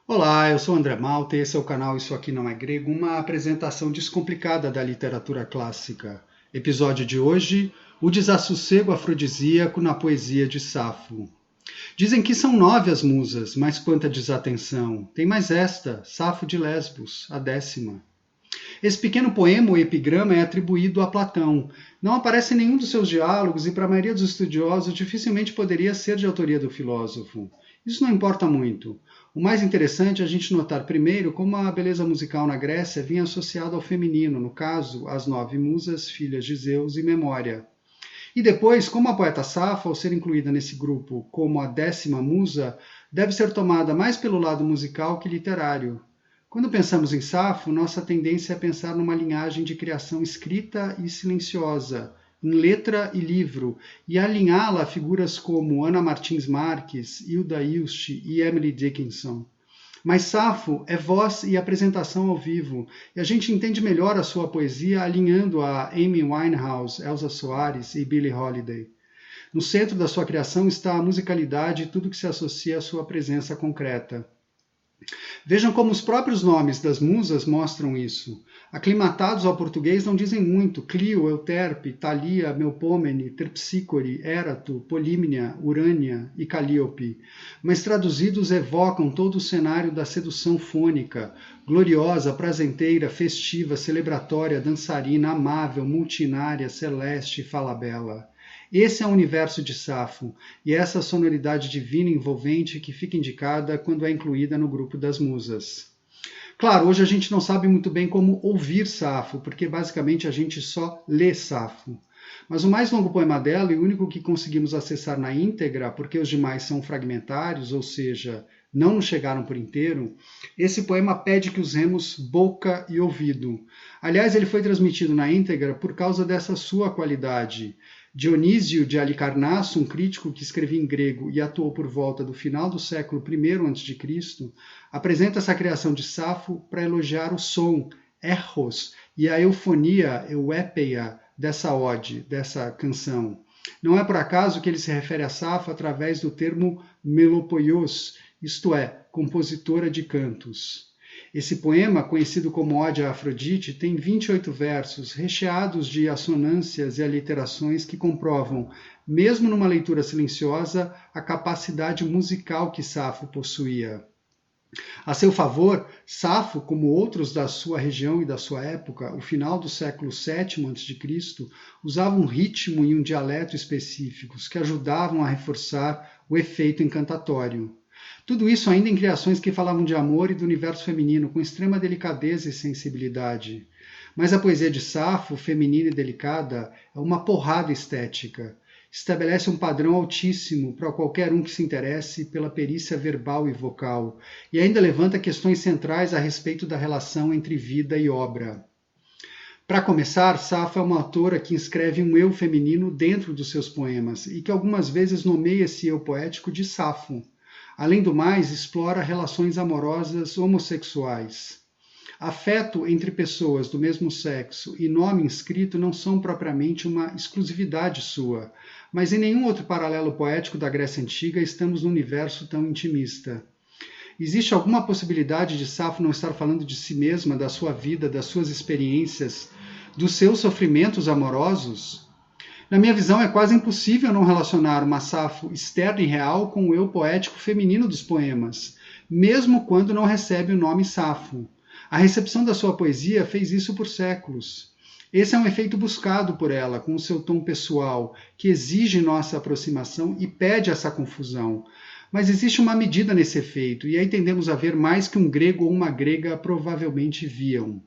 Olá, eu sou André Malta e esse é o canal Isso Aqui Não É Grego, uma apresentação descomplicada da literatura clássica. Episódio de hoje, o desassossego afrodisíaco na poesia de Safo. Dizem que são 9 as musas, mas quanta desatenção. Tem mais esta, Safo de Lesbos, a 10ª. Esse pequeno poema ou epigrama é atribuído a Platão. Não aparece em nenhum dos seus diálogos e, para a maioria dos estudiosos, dificilmente poderia ser de autoria do filósofo. Isso não importa muito. O mais interessante é a gente notar primeiro como a beleza musical na Grécia vinha associada ao feminino, no caso, as 9 musas, filhas de Zeus e Memória. E depois, como a poeta Safo, ao ser incluída nesse grupo como a 10ª musa, deve ser tomada mais pelo lado musical que literário. Quando pensamos em Safo, nossa tendência é pensar numa linhagem de criação escrita e silenciosa, em letra e livro, e alinhá-la a figuras como Ana Martins Marques, Hilda Ilst e Emily Dickinson. Mas Safo é voz e apresentação ao vivo, e a gente entende melhor a sua poesia alinhando a Amy Winehouse, Elza Soares e Billie Holiday. No centro da sua criação está a musicalidade e tudo que se associa à sua presença concreta. Vejam como os próprios nomes das musas mostram isso. Aclimatados ao português não dizem muito: Clio, Euterpe, Thalia, Melpomene, Terpsícore, Érato, Polímnia, Urânia e Calíope. Mas traduzidos evocam todo o cenário da sedução fônica, gloriosa, prazenteira, festiva, celebratória, dançarina, amável, multinária, celeste e falabella. Esse é o universo de Safo, e essa sonoridade divina envolvente que fica indicada quando é incluída no grupo das musas. Claro, hoje a gente não sabe muito bem como ouvir Safo, porque basicamente a gente só lê Safo. Mas o mais longo poema dela, e o único que conseguimos acessar na íntegra, porque os demais são fragmentários, ou seja, não nos chegaram por inteiro, esse poema pede que usemos boca e ouvido. Aliás, ele foi transmitido na íntegra por causa dessa sua qualidade. Dionísio de Halicarnasso, um crítico que escrevia em grego e atuou por volta do final do século I a.C., apresenta essa criação de Safo para elogiar o som, erros, e a eufonia, euépeia, dessa ode, dessa canção. Não é por acaso que ele se refere a Safo através do termo melopoios, isto é, compositora de cantos. Esse poema, conhecido como Ode a Afrodite, tem 28 versos, recheados de assonâncias e aliterações que comprovam, mesmo numa leitura silenciosa, a capacidade musical que Safo possuía. A seu favor, Safo, como outros da sua região e da sua época, o final do século VII a.C., usava um ritmo e um dialeto específicos que ajudavam a reforçar o efeito encantatório. Tudo isso ainda em criações que falavam de amor e do universo feminino com extrema delicadeza e sensibilidade. Mas a poesia de Safo, feminina e delicada, é uma porrada estética. Estabelece um padrão altíssimo para qualquer um que se interesse pela perícia verbal e vocal, e ainda levanta questões centrais a respeito da relação entre vida e obra. Para começar, Safo é uma autora que inscreve um eu feminino dentro dos seus poemas e que algumas vezes nomeia esse eu poético de Safo. Além do mais, explora relações amorosas homossexuais. Afeto entre pessoas do mesmo sexo e nome inscrito não são propriamente uma exclusividade sua, mas em nenhum outro paralelo poético da Grécia Antiga estamos num universo tão intimista. Existe alguma possibilidade de Safo não estar falando de si mesma, da sua vida, das suas experiências, dos seus sofrimentos amorosos? Na minha visão, é quase impossível não relacionar uma Safo externa e real com o eu poético feminino dos poemas, mesmo quando não recebe o nome Safo. A recepção da sua poesia fez isso por séculos. Esse é um efeito buscado por ela, com o seu tom pessoal, que exige nossa aproximação e pede essa confusão. Mas existe uma medida nesse efeito, e aí tendemos a ver mais que um grego ou uma grega provavelmente viam.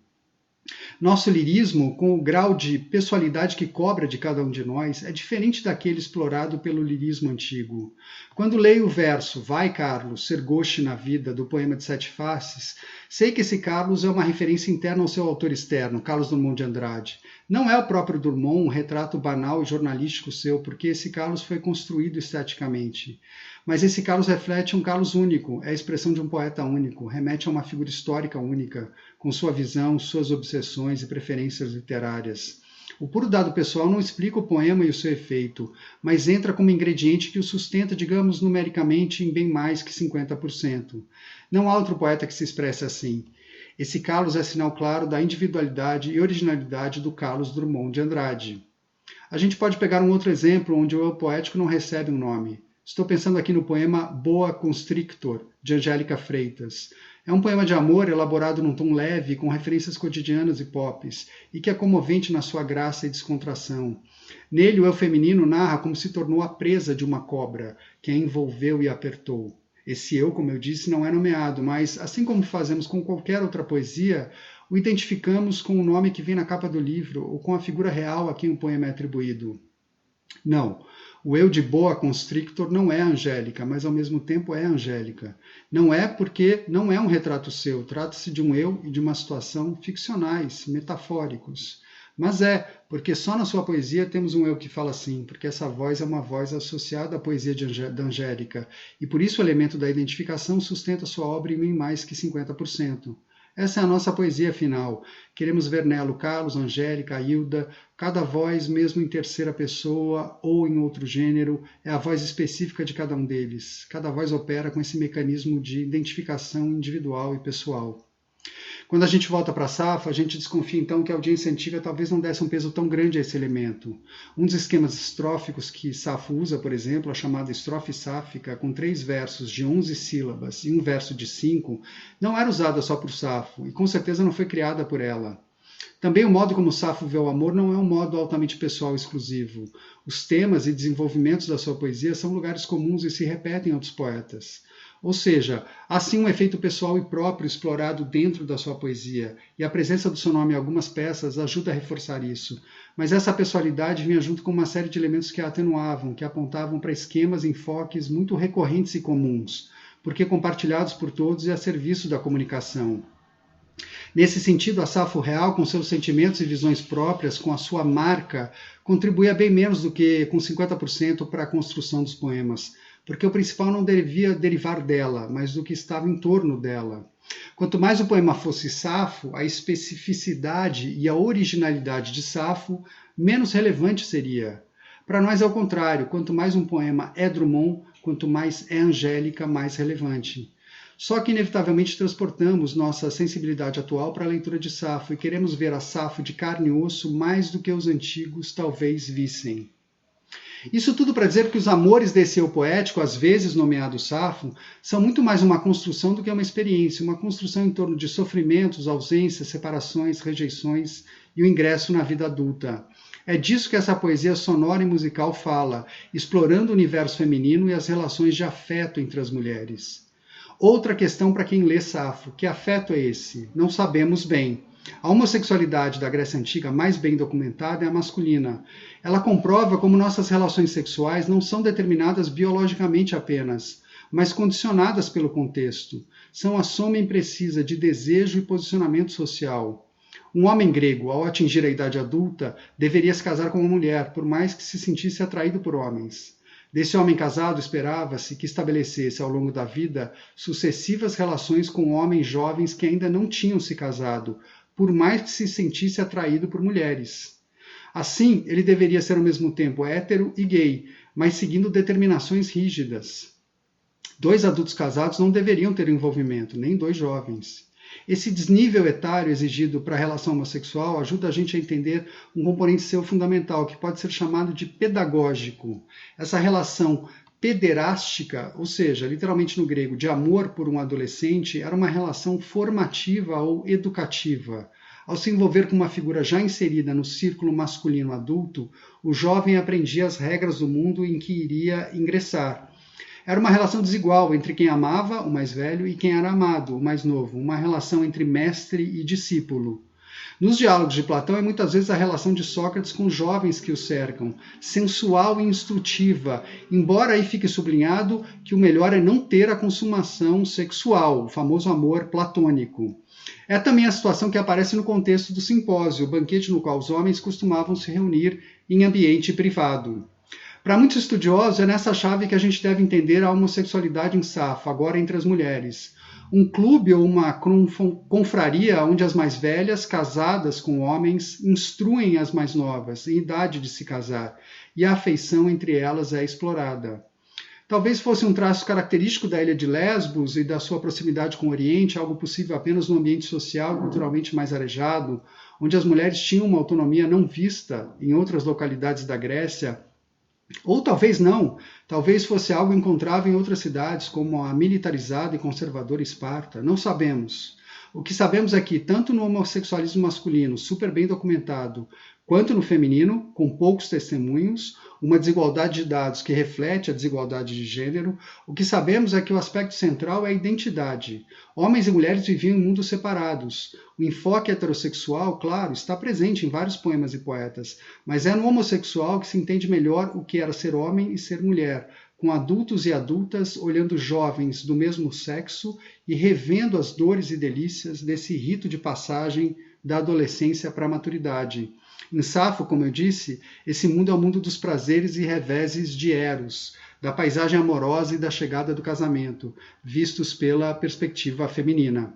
Nosso lirismo, com o grau de pessoalidade que cobra de cada um de nós, é diferente daquele explorado pelo lirismo antigo. Quando leio o verso Vai, Carlos, ser gauche na vida, do poema de Sete Faces, sei que esse Carlos é uma referência interna ao seu autor externo, Carlos Drummond de Andrade. Não é o próprio Drummond, um retrato banal e jornalístico seu, porque esse Carlos foi construído esteticamente. Mas esse Carlos reflete um Carlos único, é a expressão de um poeta único, remete a uma figura histórica única, com sua visão, suas obsessões e preferências literárias. O puro dado pessoal não explica o poema e o seu efeito, mas entra como ingrediente que o sustenta, digamos, numericamente em bem mais que 50%. Não há outro poeta que se expresse assim. Esse Carlos é sinal claro da individualidade e originalidade do Carlos Drummond de Andrade. A gente pode pegar um outro exemplo onde o eu poético não recebe um nome. Estou pensando aqui no poema Boa Constrictor, de Angélica Freitas. É um poema de amor elaborado num tom leve, com referências cotidianas e pops, e que é comovente na sua graça e descontração. Nele, o eu feminino narra como se tornou a presa de uma cobra, que a envolveu e apertou. Esse eu, como eu disse, não é nomeado, mas, assim como fazemos com qualquer outra poesia, o identificamos com o nome que vem na capa do livro ou com a figura real a quem o poema é atribuído. Não, o eu de Boa Constrictor não é Angélica, mas ao mesmo tempo é Angélica. Não é porque não é um retrato seu, trata-se de um eu e de uma situação ficcionais, metafóricos. Mas é, porque só na sua poesia temos um eu que fala assim, porque essa voz é uma voz associada à poesia da Angélica, e por isso o elemento da identificação sustenta sua obra em mais que 50%. Essa é a nossa poesia final. Queremos ver nela o Carlos, a Angélica, a Hilda, cada voz, mesmo em terceira pessoa ou em outro gênero, é a voz específica de cada um deles. Cada voz opera com esse mecanismo de identificação individual e pessoal. Quando a gente volta para Safo, a gente desconfia então que a audiência antiga talvez não desse um peso tão grande a esse elemento. Um dos esquemas estróficos que Safo usa, por exemplo, a chamada estrofe sáfica, com 3 versos de 11 sílabas e um verso de 5, não era usada só por Safo e com certeza não foi criada por ela. Também o modo como Safo vê o amor não é um modo altamente pessoal e exclusivo. Os temas e desenvolvimentos da sua poesia são lugares comuns e se repetem em outros poetas. Ou seja, há sim um efeito pessoal e próprio explorado dentro da sua poesia, e a presença do seu nome em algumas peças ajuda a reforçar isso. Mas essa pessoalidade vinha junto com uma série de elementos que a atenuavam, que apontavam para esquemas e enfoques muito recorrentes e comuns, porque compartilhados por todos e a serviço da comunicação. Nesse sentido, a Safo real, com seus sentimentos e visões próprias, com a sua marca, contribuía bem menos do que com 50% para a construção dos poemas, porque o principal não devia derivar dela, mas do que estava em torno dela. Quanto mais o poema fosse Safo, a especificidade e a originalidade de Safo, menos relevante seria. Para nós é o contrário, quanto mais um poema é Drummond, quanto mais é Angélica, mais relevante. Só que inevitavelmente transportamos nossa sensibilidade atual para a leitura de Safo e queremos ver a Safo de carne e osso mais do que os antigos talvez vissem. Isso tudo para dizer que os amores desse eu poético, às vezes nomeado Safo, são muito mais uma construção do que uma experiência, uma construção em torno de sofrimentos, ausências, separações, rejeições e o ingresso na vida adulta. É disso que essa poesia sonora e musical fala, explorando o universo feminino e as relações de afeto entre as mulheres. Outra questão para quem lê Safo: que afeto é esse? Não sabemos bem. A homossexualidade da Grécia Antiga mais bem documentada é a masculina. Ela comprova como nossas relações sexuais não são determinadas biologicamente apenas, mas condicionadas pelo contexto. São a soma imprecisa de desejo e posicionamento social. Um homem grego, ao atingir a idade adulta, deveria se casar com uma mulher, por mais que se sentisse atraído por homens. Desse homem casado, esperava-se que estabelecesse ao longo da vida sucessivas relações com homens jovens que ainda não tinham se casado, por mais que se sentisse atraído por mulheres. Assim, ele deveria ser ao mesmo tempo hétero e gay, mas seguindo determinações rígidas. 2 adultos casados não deveriam ter envolvimento, nem 2 jovens. Esse desnível etário exigido para a relação homossexual ajuda a gente a entender um componente seu fundamental, que pode ser chamado de pedagógico. Essa relação pederástica, ou seja, literalmente no grego, de amor por um adolescente, era uma relação formativa ou educativa. Ao se envolver com uma figura já inserida no círculo masculino adulto, o jovem aprendia as regras do mundo em que iria ingressar. Era uma relação desigual entre quem amava, o mais velho, e quem era amado, o mais novo, uma relação entre mestre e discípulo. Nos diálogos de Platão é muitas vezes a relação de Sócrates com os jovens que o cercam, sensual e instrutiva, embora aí fique sublinhado que o melhor é não ter a consumação sexual, o famoso amor platônico. É também a situação que aparece no contexto do simpósio, o banquete no qual os homens costumavam se reunir em ambiente privado. Para muitos estudiosos, é nessa chave que a gente deve entender a homossexualidade em Safo, agora entre as mulheres. Um clube ou uma confraria onde as mais velhas, casadas com homens, instruem as mais novas, em idade de se casar, e a afeição entre elas é explorada. Talvez fosse um traço característico da ilha de Lesbos e da sua proximidade com o Oriente, algo possível apenas no ambiente social e culturalmente mais arejado, onde as mulheres tinham uma autonomia não vista em outras localidades da Grécia. Ou talvez não, talvez fosse algo encontrável em outras cidades, como a militarizada e conservadora Esparta. Não sabemos. O que sabemos é que, tanto no homossexualismo masculino, super bem documentado, quanto no feminino, com poucos testemunhos, uma desigualdade de dados que reflete a desigualdade de gênero, o que sabemos é que o aspecto central é a identidade. Homens e mulheres viviam em mundos separados. O enfoque heterossexual, claro, está presente em vários poemas e poetas, mas é no homossexual que se entende melhor o que era ser homem e ser mulher, com adultos e adultas olhando jovens do mesmo sexo e revendo as dores e delícias desse rito de passagem da adolescência para a maturidade. Em Safo, como eu disse, esse mundo é o mundo dos prazeres e reveses de Eros, da paisagem amorosa e da chegada do casamento, vistos pela perspectiva feminina.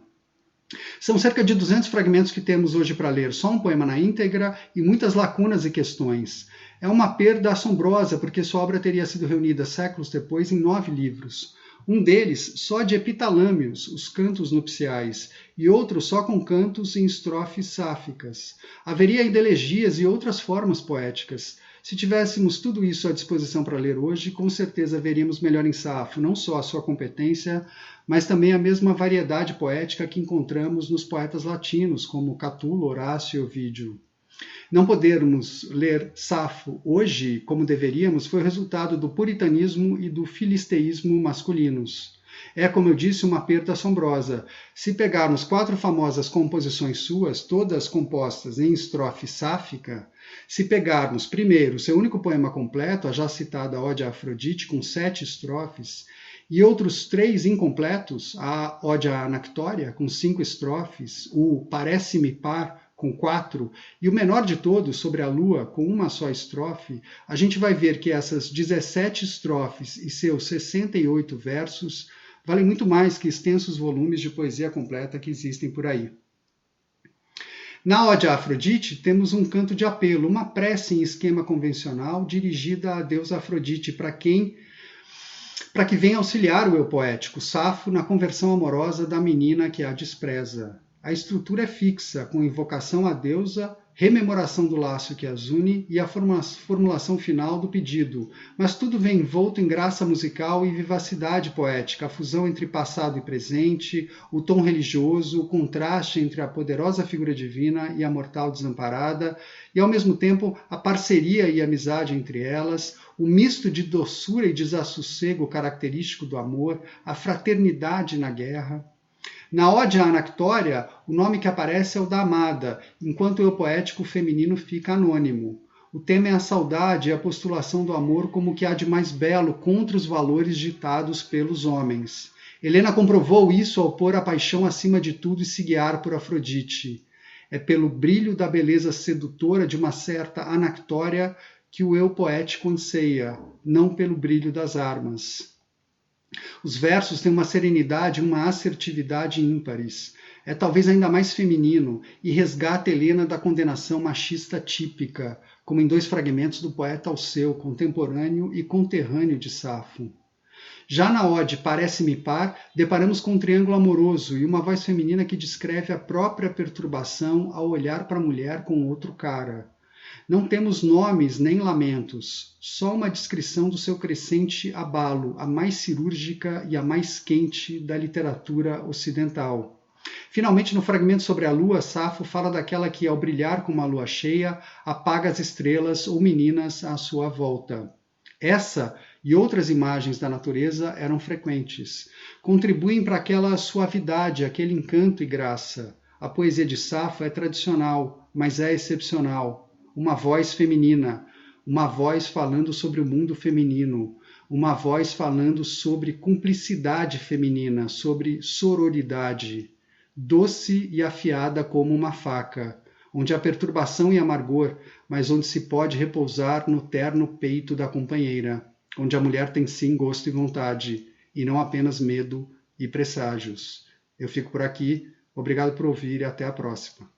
São cerca de 200 fragmentos que temos hoje para ler, só um poema na íntegra e muitas lacunas e questões. É uma perda assombrosa, porque sua obra teria sido reunida séculos depois em 9 livros. Um deles só de epitalâmios, os cantos nupciais, e outro só com cantos em estrofes sáficas. Haveria ainda elegias e outras formas poéticas. Se tivéssemos tudo isso à disposição para ler hoje, com certeza veríamos melhor em Safo, não só a sua competência, mas também a mesma variedade poética que encontramos nos poetas latinos, como Catulo, Horácio e Ovídio. Não podermos ler Safo hoje como deveríamos foi o resultado do puritanismo e do filisteísmo masculinos. É, como eu disse, uma perda assombrosa. Se pegarmos 4 famosas composições suas, todas compostas em estrofe sáfica, se pegarmos, primeiro, seu único poema completo, a já citada Ode a Afrodite, com 7 estrofes, e outros 3 incompletos, a Ode a Anactória, com 5 estrofes, o Parece-me Par, com 4, e o menor de todos, Sobre a Lua, com uma só estrofe, a gente vai ver que essas 17 estrofes e seus 68 versos valem muito mais que extensos volumes de poesia completa que existem por aí. Na Ode a Afrodite, temos um canto de apelo, uma prece em esquema convencional dirigida à deusa Afrodite, para que venha auxiliar o eu poético, Safo, na conversão amorosa da menina que a despreza. A estrutura é fixa, com invocação à deusa, rememoração do laço que as une e a formulação final do pedido, mas tudo vem envolto em graça musical e vivacidade poética, a fusão entre passado e presente, o tom religioso, o contraste entre a poderosa figura divina e a mortal desamparada, e ao mesmo tempo a parceria e amizade entre elas, o misto de doçura e desassossego característico do amor, a fraternidade na guerra. Na Ode à Anactória, o nome que aparece é o da amada, enquanto o eu poético feminino fica anônimo. O tema é a saudade e a postulação do amor como o que há de mais belo contra os valores ditados pelos homens. Helena comprovou isso ao pôr a paixão acima de tudo e se guiar por Afrodite. É pelo brilho da beleza sedutora de uma certa Anactória que o eu poético anseia, não pelo brilho das armas. Os versos têm uma serenidade e uma assertividade ímpares. É talvez ainda mais feminino e resgata Helena da condenação machista típica, como em 2 fragmentos do poeta Alceu, contemporâneo e conterrâneo de Safo. Já na Ode Parece-me Par, deparamos com um triângulo amoroso e uma voz feminina que descreve a própria perturbação ao olhar para a mulher com outro cara. Não temos nomes nem lamentos, só uma descrição do seu crescente abalo, a mais cirúrgica e a mais quente da literatura ocidental. Finalmente, no fragmento sobre a lua, Safo fala daquela que, ao brilhar com uma lua cheia, apaga as estrelas ou meninas à sua volta. Essa e outras imagens da natureza eram frequentes. Contribuem para aquela suavidade, aquele encanto e graça. A poesia de Safo é tradicional, mas é excepcional. Uma voz feminina, uma voz falando sobre o mundo feminino, uma voz falando sobre cumplicidade feminina, sobre sororidade, doce e afiada como uma faca, onde há perturbação e amargor, mas onde se pode repousar no terno peito da companheira, onde a mulher tem sim gosto e vontade, e não apenas medo e presságios. Eu fico por aqui, obrigado por ouvir e até a próxima.